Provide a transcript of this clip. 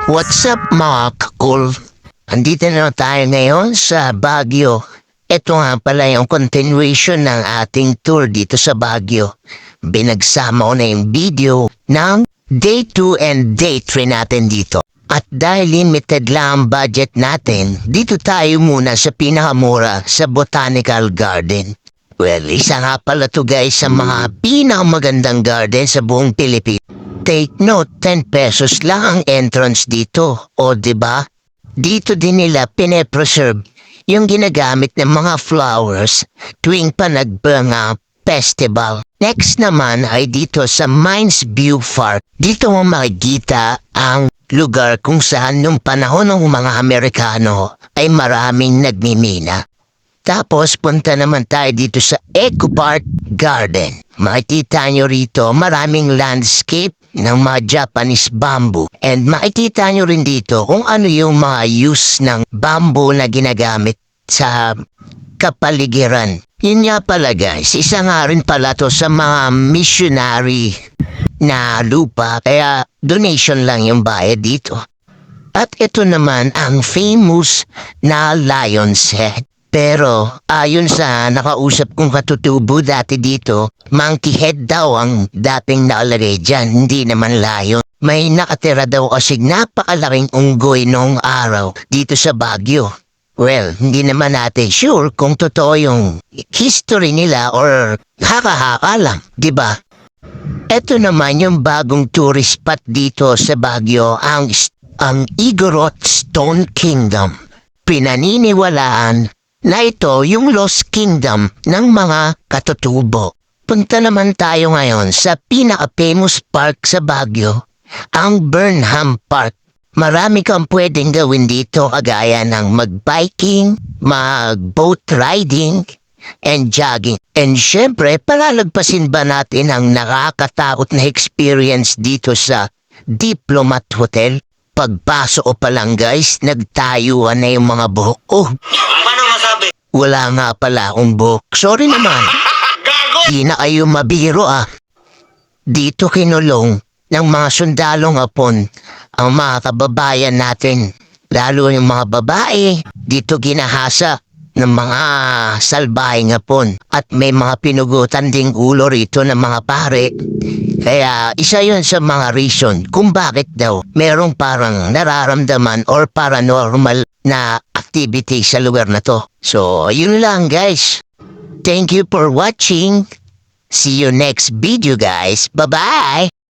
What's up mga kakul? Andito na tayo ngayon sa Baguio. Ito nga pala yung continuation ng ating tour dito sa Baguio. Binagsama ko na yung video ng day 2 and day 3 natin dito. At dahil limited lang ang budget natin, dito tayo muna sa pinakamura sa Botanical Garden. Well, isa nga pala to guys sa mga pinakamagandang garden sa buong Pilipinas. Take note, 10 pesos lang ang entrance dito. O diba? Dito din nila pine-preserve yung ginagamit ng mga flowers tuwing panagbanga festival. Next naman ay dito sa Mines View Park. Dito mo makikita ang lugar kung saan nung panahon ng mga Amerikano ay maraming nagmimina. Tapos punta naman tayo dito sa Eco Park Garden. Makikita nyo rito maraming landscape ng mga Japanese bamboo. And makikita nyo rin dito kung ano yung mga use ng bamboo na ginagamit sa kapaligiran. Yun nga pala guys, isa nga rin pala to sa mga missionary na lupa, kaya donation lang yung bayad dito. At ito naman ang famous na Lion's Head. Pero ayon sa nakausap kong katutubo dati dito, monkey head daw ang dating nakalagay dyan, hindi naman lion. May nakatira daw kasi napakalaking unggoy noong araw dito sa Baguio. Well, hindi naman natin sure kung totoo yung history nila or haka-haka lang, di ba? Ito naman yung bagong tourist spot dito sa Baguio, ang Igorot Stone Kingdom. Pinaniniwalaan na ito yung Lost Kingdom ng mga katutubo. Punta naman tayo ngayon sa pinaka-famous park sa Baguio, ang Burnham Park. Marami kang pwedeng gawin dito kagaya ng mag-biking, mag-boat riding, and jogging. And syempre, palalagpasin ba natin ang nakakatakot na experience dito sa Diplomat Hotel? Pagpasok ko pa lang guys, nagtayuan na yung mga buhok ko. Paano masabi? Wala nga pala akong buhok. Sorry naman. Di na kayo mabiro ah. Dito kinulong ng mga sundalong Hapon ang mga kababayan natin. Lalo yung mga babae, dito ginahasa ng mga salbahing Hapon. At may mga pinugutan ding ulo rito ng mga pare. Kaya isa yun sa mga reason kung bakit daw merong parang nararamdaman or paranormal na activity sa lugar na to. So, yun lang guys. Thank you for watching. See you next video guys. Bye-bye!